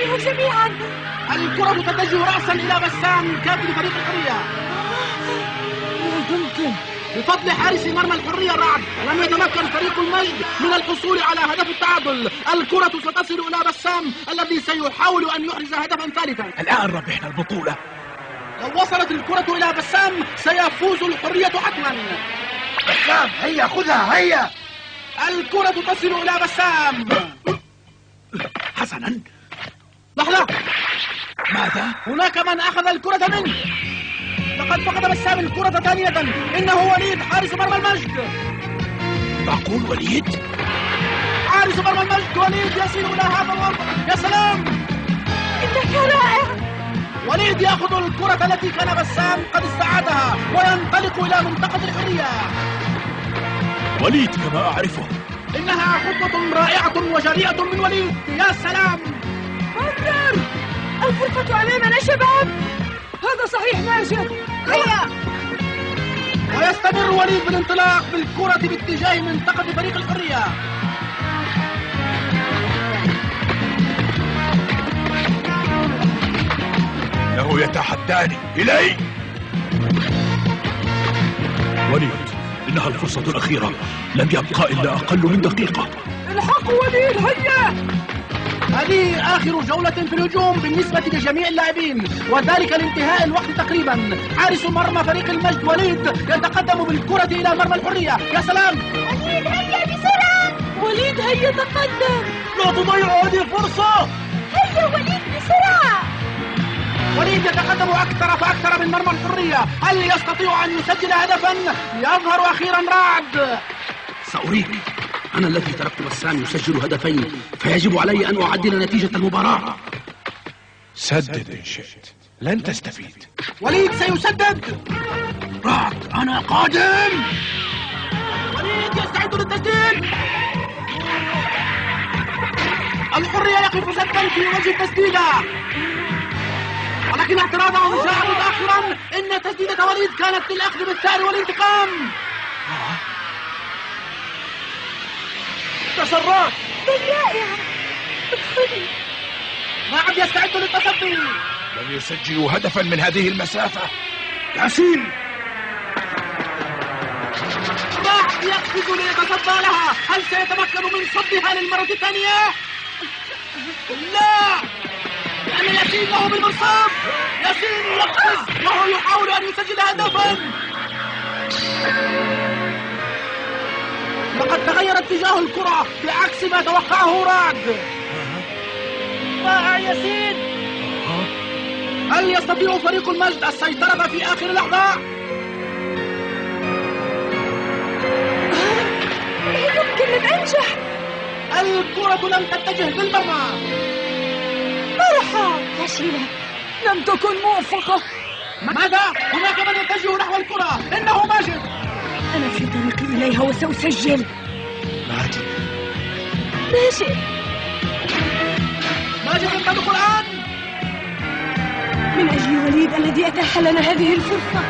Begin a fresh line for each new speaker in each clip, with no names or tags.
انتبهوا جميعا.
الكرة تتجه رأسا إلى بسام كابتن فريق الحرية.
لا يمكن.
بفضل حارس مرمى الحرية رعد لم يتمكن فريق المجد من الحصول على هدف التعادل. الكرة ستصل إلى بسام الذي سيحاول أن يحرز هدفا ثالثا.
الآن ربحنا البطولة.
لو وصلت الكرة إلى بسام سيفوز الحرية حتما.
بسام هيا خذها هيا.
الكرة تصل إلى بسام.
حسنا.
لحظة.
ماذا؟
هناك من أخذ الكرة منه. لقد فقد بسام الكرة ثانية. إنه وليد حارس مرمى المجد.
معقول وليد؟
حارس مرمى المجد وليد يصل إلى هذا الوضع. يا سلام،
إنك رائع.
وليد يأخذ الكرة التي كان بسام قد استعادها وينطلق إلى منطقة الحرية.
وليد كما أعرفه.
إنها خطوة رائعة وجريئة من وليد. يا سلام.
قرر. الفرصة أمامنا شباب. هذا صحيح ماجد. هيا.
ويستمر وليد بالانطلاق بالكرة باتجاه منطقة فريق الحرية.
إنه يتحداني. إلي وليد، إنها الفرصة الأخيرة. لم يبقى إلا أقل من دقيقة.
الحقوا وليد هيا.
هذه آخر جولة في الهجوم بالنسبة لجميع اللاعبين، وذلك لانتهاء الوقت تقريبا. حارس مرمى فريق المجد وليد يتقدم بالكرة إلى مرمى الحرية. يا سلام.
وليد هيا بسرعة. وليد هيا تقدم.
لا تضيعوا هذه الفرصة.
هيا وليد بسرعة.
وليد يتقدم أكثر فأكثر من مرمى الحرية. هل يستطيع أن يسجل هدفا؟ يظهر أخيرا رعد.
سأريك. أنا الذي تركت بسام يسجل هدفين، فيجب علي أن أعدل نتيجة المباراة.
سدد إن شئت، لن تستفيد.
وليد سيسدد.
رعد أنا قادم.
وليد يستعد للتسديد. الحرية يقف سدا في وجه التسديدة، ولكن اعتراضه جاء متأخرا. إن تسديدة وليد كانت للأخذ بالثار والانتقام. تسرعت.
رائع. ادخلي.
رعد يستعد للتصدي.
لم يسجلوا هدفا من هذه المسافة.
ياسين.
رعد يقفز ليتصدى لها. هل سيتمكن من صدها للمرة الثانية؟ لا، لأن ياسين له بالمرصاد. ياسين يقفز وهو يحاول أن يسجل هدفا. لقد تغير اتجاه الكرة بعكس ما توقعه رعد. رائع ياسين. هل يستطيع فريق المجد السيطرة في آخر لحظة؟
لا يمكن أن أنجح.
الكرة لم تتجه للمرمى.
مرحى فاشلة، لم تكن موفقة.
ماذا؟ هناك من يتجه نحو الكرة. إنه ماجد.
أنا في طريقي إليها وسأسجل.
ماجد.
ماجد ينطلق الآن
من أجل وليد الذي أتاح لنا هذه الفرصة.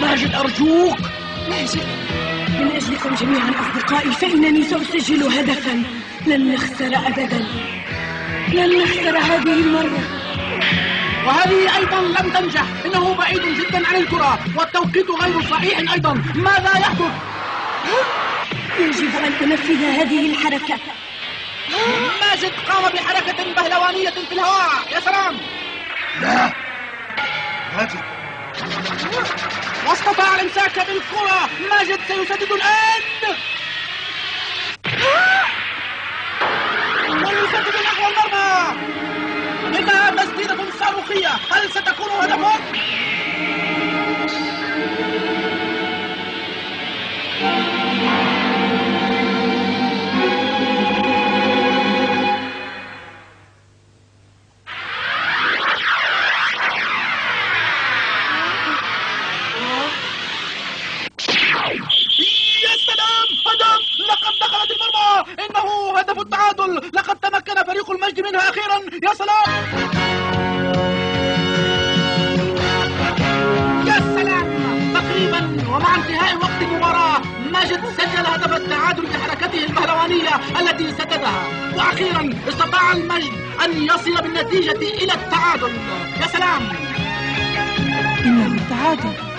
ماجد أرجوك.
ماجد، من أجلكم جميعا أصدقائي فإنني سأسجل هدفا. لن نخسر أبدا، لن نخسر هذه المرة.
وهذه أيضا لم تنجح. إنه بعيد جدا عن الكرة والتوقيت غير صحيح أيضا. ماذا يحدث؟
يجب أن أنفذ هذه الحركة.
ماجد قام بحركة بهلوانية في الهواء. يا سلام.
لا ماجد.
واستطاع الامساك بالكرة. ماجد سيسدد الآن. ويسدد نحو المرمى. إنها تسديدة صاروخية. هل ستكون هدفا؟ لقد تمكن فريق المجد منها أخيرا. يا سلام. يا سلام. تقريبا ومع انتهاء وقت المباراة ماجد سجل هدف التعادل بحركته البهلوانية التي سددها، وأخيرا استطاع المجد أن يصل بالنتيجة إلى التعادل. يا سلام!
إنه التعادل.